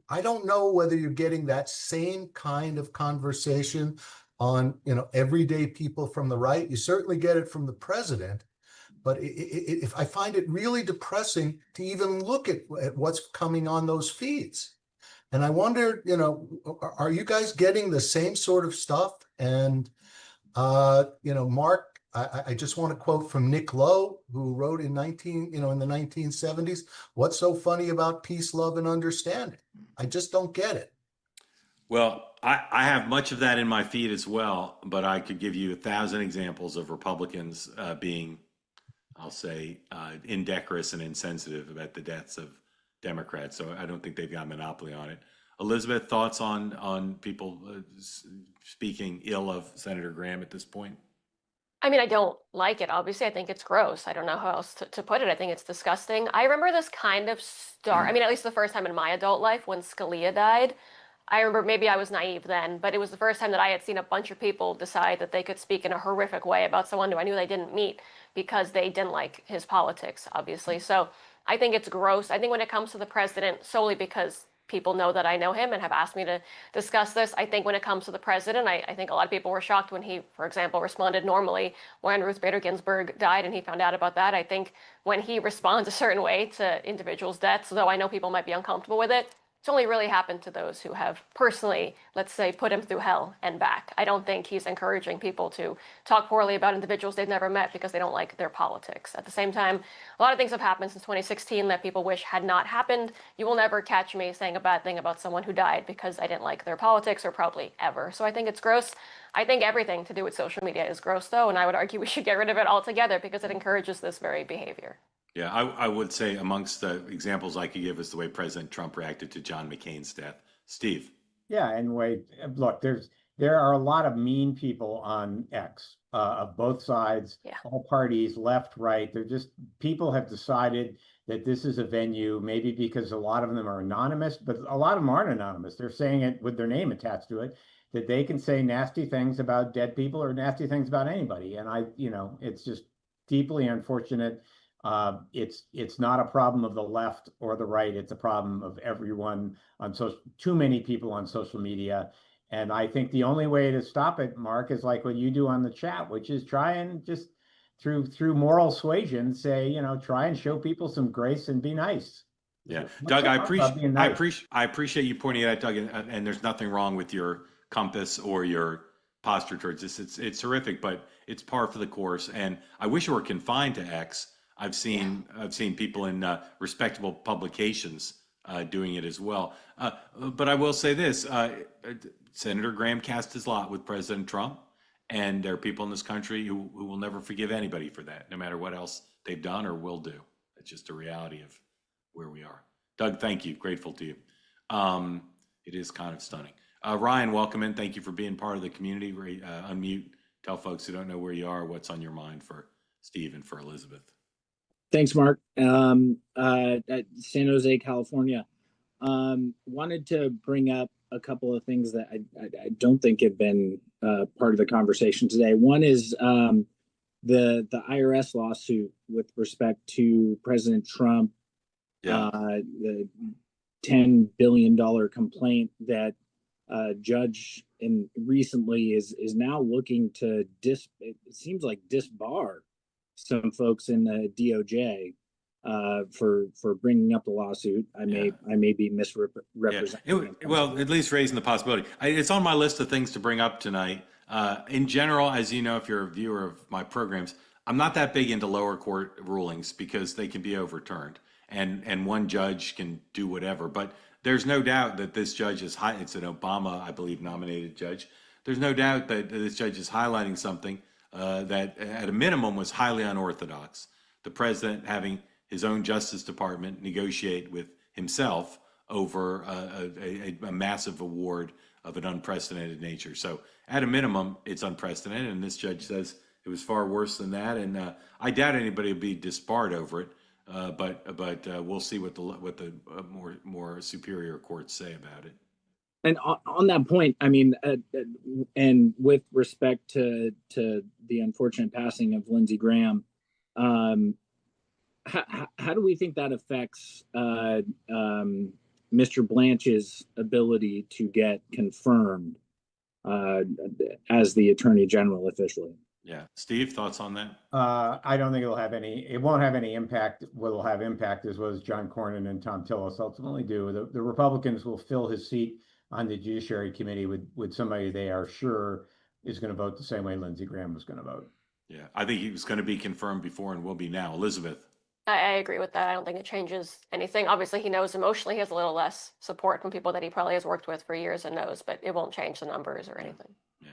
I don't know whether you're getting that same kind of conversation on, you know, everyday people from the right. You certainly get it from the president, but if I find it really depressing to even look at what's coming on those feeds. And I wonder, you know, are you guys getting the same sort of stuff? And, you know, Mark, I just want to quote from Nick Lowe, who wrote in the 1970s, what's so funny about peace, love, and understanding? I just don't get it. Well, I have much of that in my feed as well, but I could give you 1,000 examples of Republicans being, I'll say, indecorous and insensitive about the deaths of Democrats. So I don't think they've got a monopoly on it. Elizabeth, thoughts on people speaking ill of Senator Graham at this point? I mean, I don't like it, obviously. I think it's gross. I don't know how else to put it. I think it's disgusting. I remember this kind of I mean, at least the first time in my adult life when Scalia died. I remember, maybe I was naive then, but it was the first time that I had seen a bunch of people decide that they could speak in a horrific way about someone who I knew they didn't meet because they didn't like his politics, obviously. So I think it's gross. I think when it comes to the president, solely because people know that I know him and have asked me to discuss this. I think when it comes to the president, I think a lot of people were shocked when he, for example, responded normally when Ruth Bader Ginsburg died and he found out about that. I think when he responds a certain way to individuals' deaths, though I know people might be uncomfortable with it, it's only really happened to those who have personally, let's say, put him through hell and back. I don't think he's encouraging people to talk poorly about individuals they've never met because they don't like their politics. At the same time, a lot of things have happened since 2016 that people wish had not happened. You will never catch me saying a bad thing about someone who died because I didn't like their politics, or probably ever. So I think it's gross. I think everything to do with social media is gross, though, and I would argue we should get rid of it altogether because it encourages this very behavior. Yeah, I would say amongst the examples I could give is the way President Trump reacted to John McCain's death. Steve. Yeah, and look, there are a lot of mean people on X of both sides, all parties, left, right. They're just, people have decided that this is a venue, maybe because a lot of them are anonymous, but a lot of them aren't anonymous. They're saying it with their name attached to it, that they can say nasty things about dead people or nasty things about anybody. And it's just deeply unfortunate. It's not a problem of the left or the right. It's a problem of everyone on too many people on social media. And I think the only way to stop it, Mark, is like what you do on the chat, which is try and just through moral suasion, say, try and show people some grace and be nice. Yeah, What's Doug, so I hard about appreciate being I nice? appreciate I appreciate you pointing it out, Doug, and there's nothing wrong with your compass or your posture towards this. It's horrific, but it's par for the course. And I wish it were confined to X. I've seen people in respectable publications doing it as well. But I will say this: Senator Graham cast his lot with President Trump, and there are people in this country who will never forgive anybody for that, no matter what else they've done or will do. It's just a reality of where we are. Doug, thank you. Grateful to you. It is kind of stunning. Ryan, welcome in. Thank you for being part of the community. Unmute. Tell folks who don't know where you are what's on your mind for Steve and for Elizabeth. Thanks, Mark. At San Jose, California. Wanted to bring up a couple of things that I don't think have been part of the conversation today. One is the IRS lawsuit with respect to President Trump. Yeah. The $10 billion complaint that judge recently is now looking to it seems like disbar some folks in the DOJ for bringing up the lawsuit. I may be misrepresenting. Yeah. Well, at least raising the possibility. It's on my list of things to bring up tonight. In general, as you know, if you're a viewer of my programs, I'm not that big into lower court rulings because they can be overturned. And one judge can do whatever. But there's no doubt that this judge is it's an Obama, I believe, nominated judge. There's no doubt that this judge is highlighting something that at a minimum was highly unorthodox. The president having his own Justice Department negotiate with himself over a massive award of an unprecedented nature. So at a minimum, it's unprecedented. And this judge says it was far worse than that. And I doubt anybody would be disbarred over it. But we'll see what the more superior courts say about it. And on that point, I mean, and with respect to the unfortunate passing of Lindsey Graham, how do we think that affects Mr. Blanche's ability to get confirmed as the Attorney General officially? Yeah, Steve, thoughts on that? I don't think it won't have any impact. What will have impact is what John Cornyn and Tom Tillis ultimately do. The Republicans will fill his seat on the Judiciary Committee with somebody they are sure is going to vote the same way Lindsey Graham was going to vote. Yeah, I think he was going to be confirmed before and will be now. Elizabeth. I agree with that. I don't think it changes anything. Obviously, he knows emotionally he has a little less support from people that he probably has worked with for years and knows, but it won't change the numbers or anything. Yeah.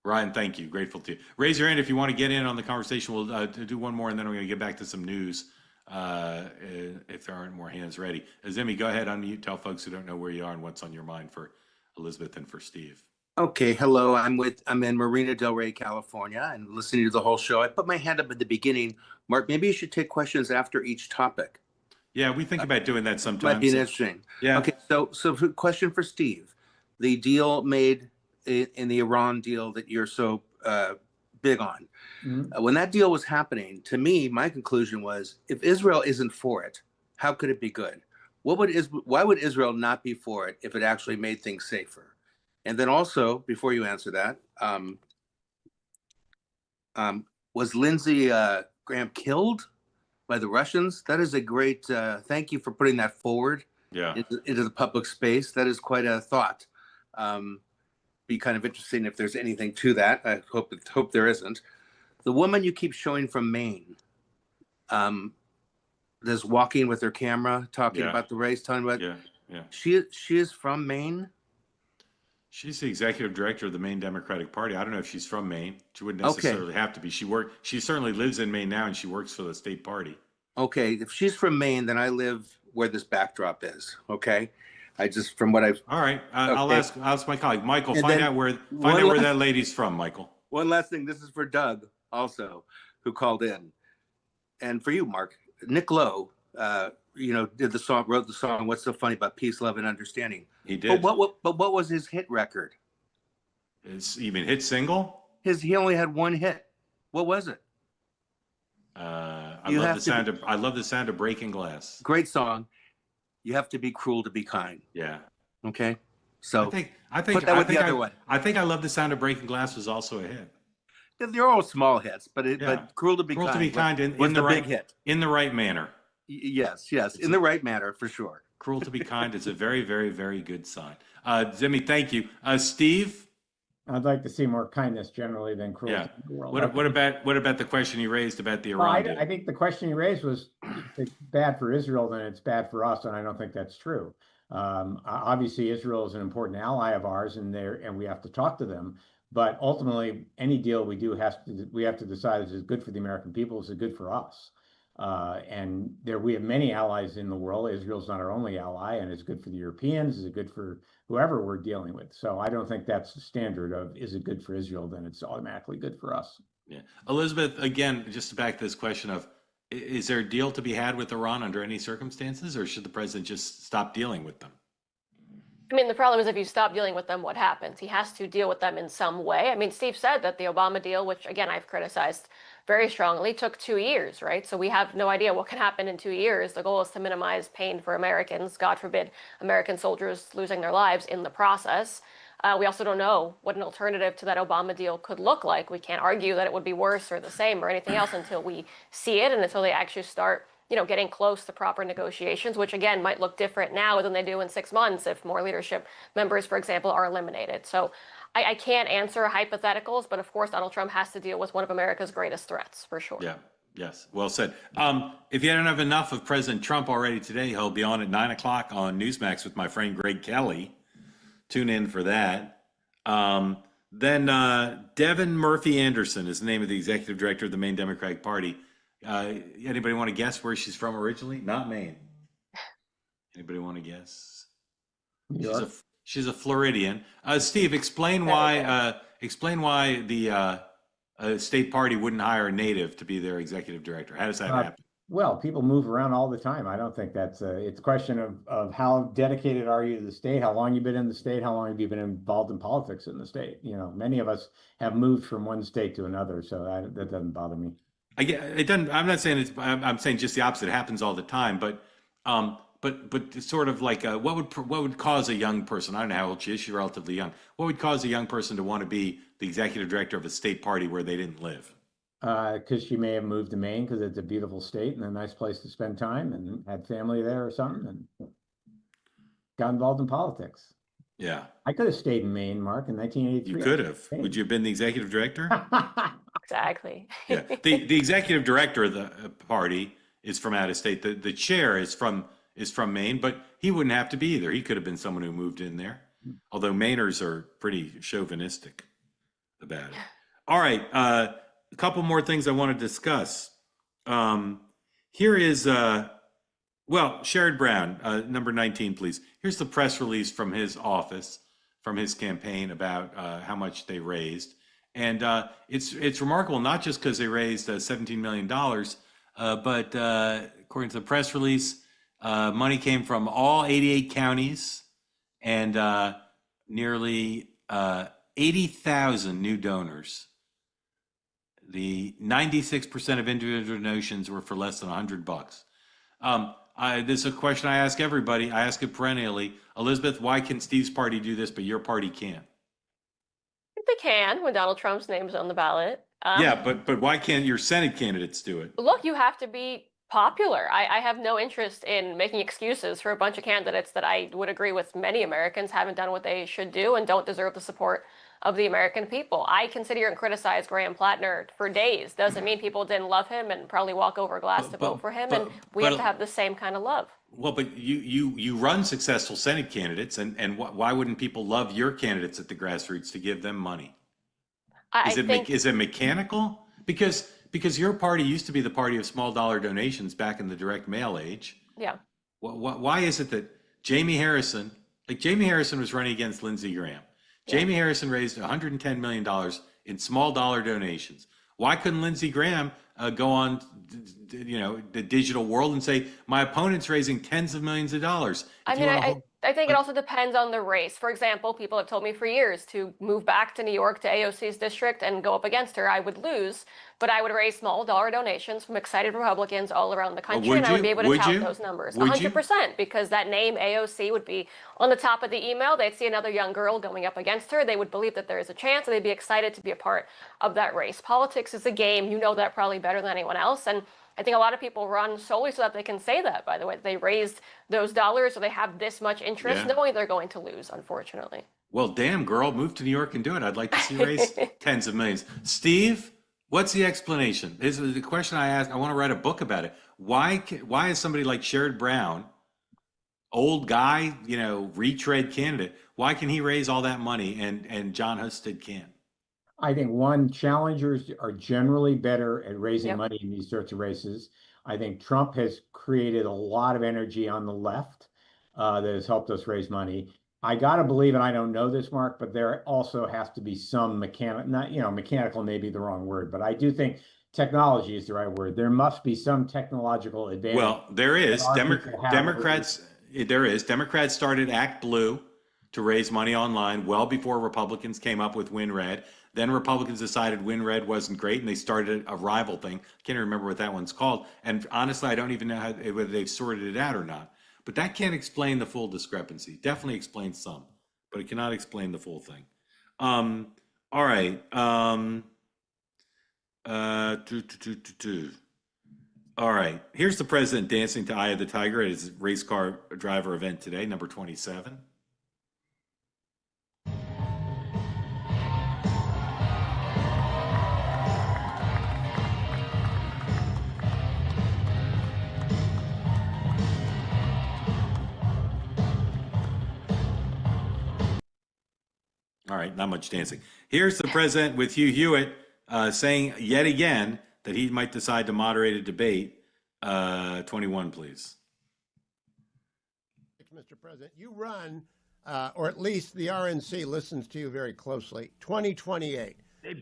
Ryan, thank you. Grateful to you. Raise your hand if you want to get in on the conversation. We'll do one more, and then we're going to get back to some news if there aren't more hands ready. Zimmy, go ahead, unmute. Tell folks who don't know where you are and what's on your mind for Elizabeth and for Steve. Okay, hello. I'm in Marina Del Rey, California, and listening to the whole show. I put my hand up at the beginning. Mark, maybe you should take questions after each topic. Yeah, we think about doing that sometimes. Might be interesting. Yeah. Okay, so question for Steve. The deal made in the Iran deal that you're so big on. Mm-hmm. When that deal was happening, to me, my conclusion was, if Israel isn't for it, how could it be good? Why would Israel not be for it if it actually made things safer? And then also, before you answer that, was Lindsey Graham killed by the Russians? That is a great, thank you for putting that forward into the public space. That is quite a thought. Be kind of interesting if there's anything to that. I hope there isn't. The woman you keep showing from Maine, that's walking with her camera, talking about the race, talking about she is from Maine. She's the executive director of the Maine Democratic Party. I don't know if she's from Maine. She wouldn't necessarily have to be. She certainly lives in Maine now, and she works for the state party. Okay, if she's from Maine, then I live where this backdrop is. Okay, I just from what I've. All right, I'll ask my colleague Michael. Find out where that lady's from, Michael. One last thing. This is for Doug, also, who called in, and for you, Mark. Nick Lowe, did the song, wrote the song. What's so funny about peace, love, and understanding? He did. But what was his hit record? You mean hit single? He only had one hit. What was it? I love the sound of breaking glass. Great song. You have to be cruel to be kind. Yeah. Okay. So I think put that with the other one. I think I love the sound of breaking glass was also a hit. They're all small hits, but Yeah. but Cruel to Be Cruel to Kind Be Kind was in the the big right hit. in the right manner. Yes, in the right manner for sure. Cruel to Be Kind is a very, very, very good sign. Jimmy, thank you. Steve? I'd like to see more kindness generally than cruelty Yeah. in the world. What about the question you raised about the Well, Iran deal? I think the question you raised was, if it's bad for Israel, then it's bad for us, and I don't think that's true. Obviously, Israel is an important ally of ours, and we have to talk to them. But ultimately, any deal we do we have to decide is it good for the American people, is it good for us? And we have many allies in the world. Israel's not our only ally, and it's good for the Europeans. Is it good for whoever we're dealing with? So I don't think that's the standard of, is it good for Israel? Then it's automatically good for us. Yeah. Elizabeth, again, just to back this question of, is there a deal to be had with Iran under any circumstances, or should the president just stop dealing with them? I mean, the problem is if you stop dealing with them, what happens? He has to deal with them in some way. I mean, Steve said that the Obama deal, which again, I've criticized very strongly, took 2 years, right? So we have no idea what can happen in 2 years. The goal is to minimize pain for Americans. God forbid American soldiers losing their lives in the process. We also don't know what an alternative to that Obama deal could look like. We can't argue that it would be worse or the same or anything else until we see it and until they actually start, getting close to proper negotiations, which again might look different now than they do in 6 months if more leadership members, for example, are eliminated. So I can't answer hypotheticals, but of course Donald Trump has to deal with one of America's greatest threats, for sure. Yeah. Yes. Well said. If you don't have enough of President Trump already today, he'll be on at 9 o'clock on Newsmax with my friend Greg Kelly. Tune in for that. Then Devin Murphy Anderson is the name of the executive director of the Maine Democratic Party. Anybody want to guess where she's from originally? Not Maine. Anybody want to guess? She's a Floridian. Steve, explain why the state party wouldn't hire a native to be their executive director. How does that happen? Well, people move around all the time. I don't think it's a question of how dedicated are you to the state, how long you've been in the state, how long have you been involved in politics in the state. Many of us have moved from one state to another, so that doesn't bother me. It doesn't. I'm not saying I'm saying just the opposite. It happens all the time. But it's sort of like what would cause a young person? I don't know how old she is. She's relatively young. What would cause a young person to want to be the executive director of a state party where they didn't live? Because she may have moved to Maine because it's a beautiful state and a nice place to spend time, and had family there or something, and got involved in politics. Yeah, I could have stayed in Maine, Mark, in 1983. You could have. Would you have been the executive director? Exactly. Yeah. The executive director of the party is from out of state. The chair is from Maine, but he wouldn't have to be either. He could have been someone who moved in there. Although Mainers are pretty chauvinistic about it. All right. A couple more things I want to discuss. Here is Sherrod Brown, number 19, please. Here's the press release from his office, from his campaign about how much they raised. And it's remarkable, not just because they raised $17 million, but according to the press release, money came from all 88 counties and nearly 80,000 new donors. The 96% of individual donations were for less than $100. This is a question I ask everybody. I ask it perennially. Elizabeth, why can Steve's party do this, but your party can't? They can when Donald Trump's name's on the ballot. Yeah, but why can't your Senate candidates do it? Look, you have to be popular. I have no interest in making excuses for a bunch of candidates that I would agree with many Americans haven't done what they should do and don't deserve the support of the American people. I can sit here and criticize Graham Plattner for days. Doesn't mean people didn't love him and probably walk over glass to vote for him. And we have to have the same kind of love. Well, but you run successful Senate candidates, and why wouldn't people love your candidates at the grassroots to give them money? Is it mechanical? Because your party used to be the party of small dollar donations back in the direct mail age. Yeah. Why is it that Jamie Harrison was running against Lindsey Graham? Jamie Harrison raised $110 million in small dollar donations. Why couldn't Lindsey Graham go on, the digital world and say, my opponent's raising tens of millions of dollars? I think it also depends on the race. For example, people have told me for years to move back to New York to AOC's district and go up against her. I would lose, but I would raise small dollar donations from excited Republicans all around the country, and I would be able to tout those numbers. 100%, because that name AOC would be on the top of the email. They'd see another young girl going up against her. They would believe that there is a chance, and they'd be excited to be a part of that race. Politics is a game. You know that probably better than anyone else, and I think a lot of people run solely so that they can say that, by the way. They raised those dollars, or they have this much interest, knowing they're going to lose, unfortunately. Well, damn, girl, move to New York and do it. I'd like to see you raise tens of millions. Steve, what's the explanation? This is the question I asked. I want to write a book about it. Why is somebody like Sherrod Brown, old guy, retread candidate, why can he raise all that money and John Husted can't? I think challengers are generally better at raising money in these sorts of races. I think Trump has created a lot of energy on the left that has helped us raise money. I got to believe, and I don't know this, Mark, but there also has to be some mechanical may be the wrong word, but I do think technology is the right word. There must be some technological advantage. Well, there is. Democrats started Act Blue to raise money online well before Republicans came up with WinRed. Then Republicans decided WinRed wasn't great, and they started a rival thing. Can't remember what that one's called. And honestly, I don't even know whether they've sorted it out or not. But that can't explain the full discrepancy. Definitely explains some, but it cannot explain the full thing. All right. All right. Here's the president dancing to Eye of the Tiger at his race car driver event today, number 27. All right, not much dancing. Here's the president with Hugh Hewitt saying yet again that he might decide to moderate a debate. 21, please. Mr. President, you run, or at least the RNC listens to you very closely, 2028.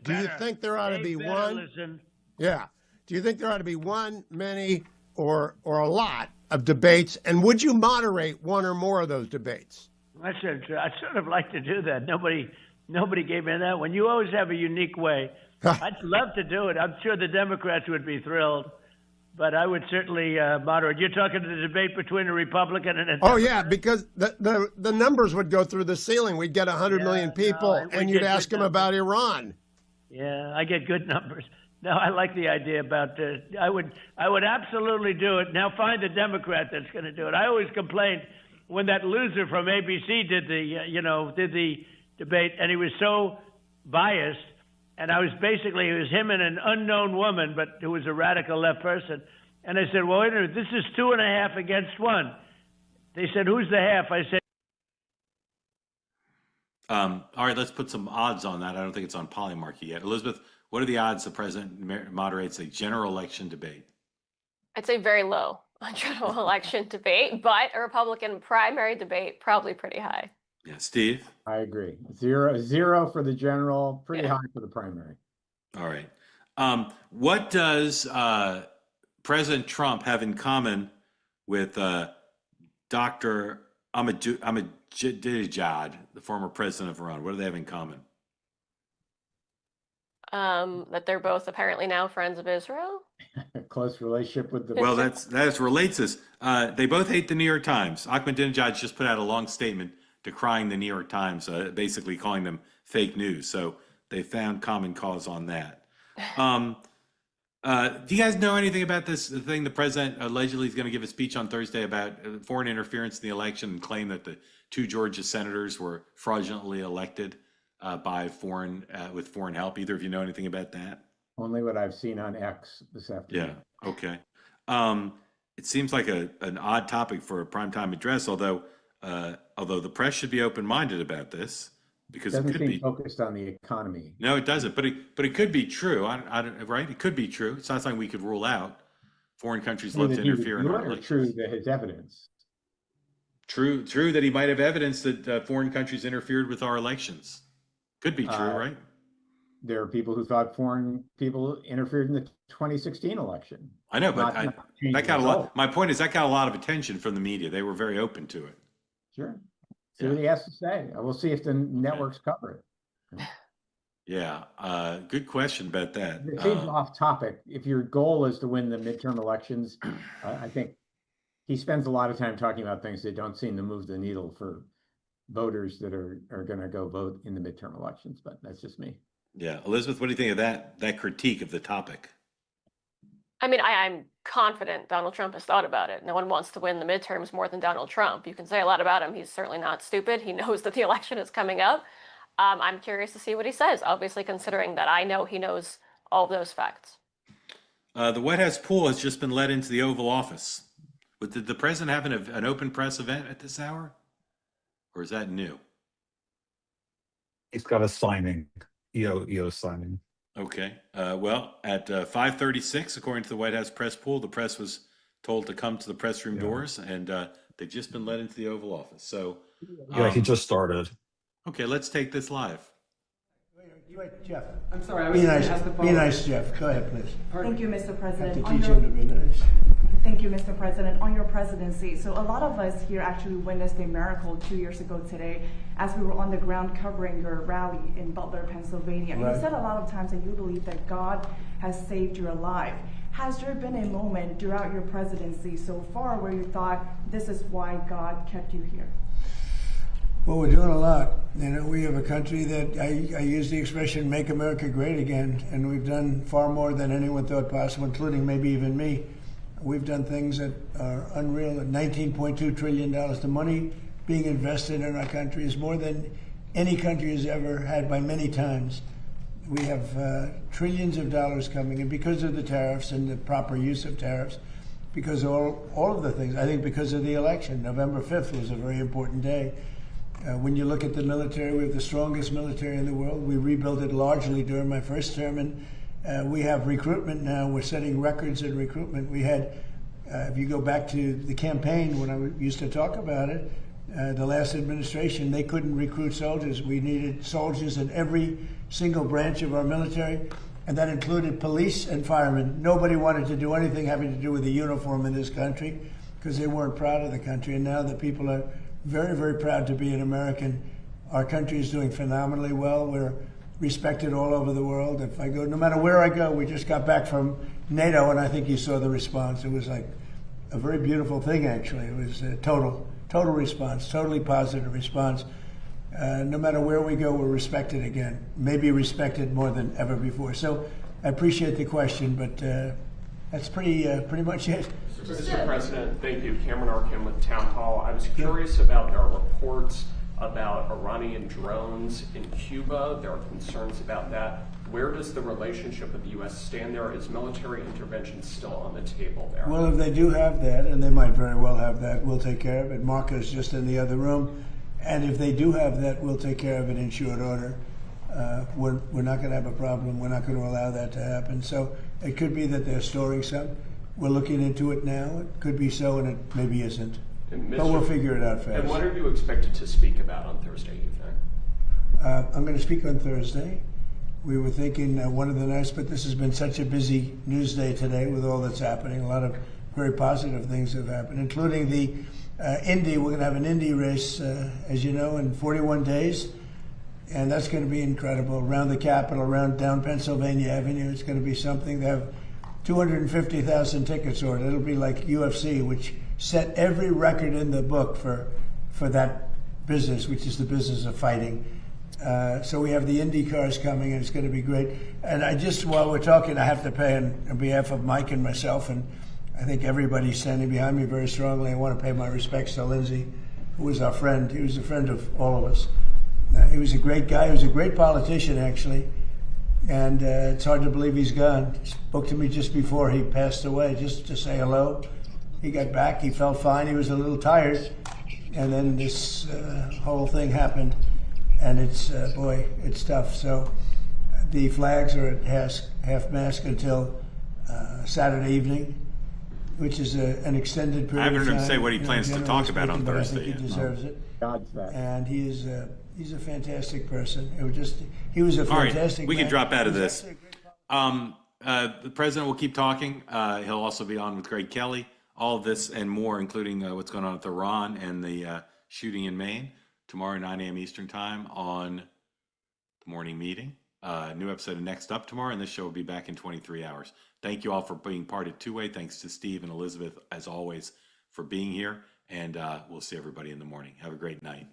Do you think there ought to be one? Listen. Yeah. Do you think there ought to be one, many, or a lot of debates? And would you moderate one or more of those debates? I'd sort of like to do that. Nobody gave me that one. You always have a unique way. I'd love to do it. I'm sure the Democrats would be thrilled, but I would certainly moderate. You're talking the debate between a Republican and a Democrat. Oh yeah, because the numbers would go through the ceiling. We'd get 100 million people, and you'd ask them about Iran. Yeah, I get good numbers. No, I like the idea about I would absolutely do it. Now find a Democrat that's going to do it. I always complained when that loser from ABC did the debate, and he was so biased, and it was him and an unknown woman, but who was a radical left person. And I said, well, wait a minute, this is 2.5 against 1. They said, who's the half? I said, all right, let's put some odds on that. I don't think it's on Polymarchy yet. Elizabeth, what are the odds the president moderates a general election debate? I'd say very low on general election debate, but a Republican primary debate, probably pretty high. Yeah, Steve? I agree. Zero for the general, pretty high for the primary. All right. What does President Trump have in common with Dr. Ahmadinejad, the former president of Iran? What do they have in common? That they're both apparently now friends of Israel. A close relationship with the. Well, that relates us. They both hate the New York Times. Ahmadinejad just put out a long statement decrying the New York Times, basically calling them fake news. So they found common cause on that. Do you guys know anything about the thing the president allegedly is going to give a speech on Thursday about foreign interference in the election and claim that the 2 Georgia senators were fraudulently elected by with foreign help? Either of you know anything about that? Only what I've seen on X this afternoon. Yeah. Okay. It seems like an odd topic for a primetime address, although the press should be open-minded about this, because it could be focused on the economy. No, it doesn't. But it could be true. Right? It could be true. It's not something we could rule out. Foreign countries love to interfere in our elections. True that his evidence. True that he might have evidence that foreign countries interfered with our elections. Could be true, right? There are people who thought foreign people interfered in the 2016 election. I know, but that got a lot. My point is that got a lot of attention from the media. They were very open to it. Sure. See what he has to say. We'll see if the networks cover it. Yeah, good question about that. It seems off topic. If your goal is to win the midterm elections, I think he spends a lot of time talking about things that don't seem to move the needle for voters that are going to go vote in the midterm elections. But that's just me. Yeah, Elizabeth, what do you think of that critique of the topic? I mean, I'm confident Donald Trump has thought about it. No one wants to win the midterms more than Donald Trump. You can say a lot about him. He's certainly not stupid. He knows that the election is coming up. I'm curious to see what he says, obviously considering that I know he knows all of those facts. The White House pool has just been let into the Oval Office. Did the president have an open press event at this hour? Or is that new? He's got a signing, EO signing. Okay. Well, at 5:36, according to the White House press pool, the press was told to come to the press room doors, and they've just been let into the Oval Office. So, He just started. Okay, let's take this live. Wait, Jeff. I'm sorry. Be nice, Jeff. Go ahead, please. Thank you, Mr. President. Have to teach him to be nice. Thank you, Mr. President. On your presidency, so a lot of us here actually witnessed a miracle 2 years ago today as we were on the ground covering your rally in Butler, Pennsylvania. Right. You said a lot of times that you believe that God has saved your life. Has there been a moment throughout your presidency so far where you thought this is why God kept you here? Well, we're doing a lot. We have a country that I use the expression "Make America Great Again," and we've done far more than anyone thought possible, including maybe even me. We've done things that are unreal. $19.2 trillion. The money being invested in our country is more than any country has ever had by many times. We have trillions of dollars coming in because of the tariffs and the proper use of tariffs, because of all of the things. I think because of the election. November 5th was a very important day. When you look at the military, we have the strongest military in the world. We rebuilt it largely during my first term, and we have recruitment now. We're setting records in recruitment. We had, if you go back to the campaign when I used to talk about it, the last administration, they couldn't recruit soldiers. We needed soldiers in every single branch of our military, and that included police and firemen. Nobody wanted to do anything having to do with the uniform in this country because they weren't proud of the country, and now the people are very, very proud to be an American. Our country is doing phenomenally well. We're respected all over the world. If I go, no matter where I go, we just got back from NATO, and I think you saw the response. It was like a very beautiful thing, actually. It was a total response, totally positive response. No matter where we go, we're respected again, maybe respected more than ever before. So I appreciate the question, but that's pretty much it. Mr. President, thank you. Cameron Arkin with Town Hall. I was curious about our reports about Iranian drones in Cuba. There are concerns about that. Where does the relationship with the U.S. stand there? Is military intervention still on the table there? Well, if they do have that, and they might very well have that, we'll take care of it. Mark is just in the other room. And if they do have that, we'll take care of it in short order. We're not going to have a problem. We're not going to allow that to happen. So it could be that they're storing some. We're looking into it now. It could be so, and it maybe isn't. But we'll figure it out fast. And what are you expected to speak about on Thursday evening? I'm going to speak on Thursday. We were thinking one of the nights, but this has been such a busy news day today with all that's happening. A lot of very positive things have happened, including the Indy. We're going to have an Indy race, as you know, in 41 days. And that's going to be incredible. Around the Capitol, around down Pennsylvania Avenue, it's going to be something. They have 250,000 tickets ordered. It'll be like UFC, which set every record in the book for that business, which is the business of fighting. So we have the Indy cars coming, and it's going to be great. And while we're talking, I have to pay on behalf of Mike and myself, and I think everybody's standing behind me very strongly. I want to pay my respects to Lindsey, who was our friend. He was a friend of all of us. He was a great guy. He was a great politician, actually. And it's hard to believe he's gone. He spoke to me just before he passed away, just to say hello. He got back. He felt fine. He was a little tired. And then this whole thing happened. And it's tough. So the flags are at half-mast until Saturday evening, which is an extended period of time. I haven't heard him say what he plans to talk about on Thursday. I think he deserves it. God's that. And he's a fantastic person. He was a fantastic. All right, we can man. drop out of this. The president will keep talking. He'll also be on with Greg Kelly. All of this and more, including what's going on with Iran and the shooting in Maine. tomorrow, 9 a.m. Eastern Time on the morning meeting. New episode of Next Up tomorrow, and this show will be back in 23 hours. Thank you all for being part of Two Way. Thanks to Steve and Elizabeth, as always, for being here. And we'll see everybody in the morning. Have a great night.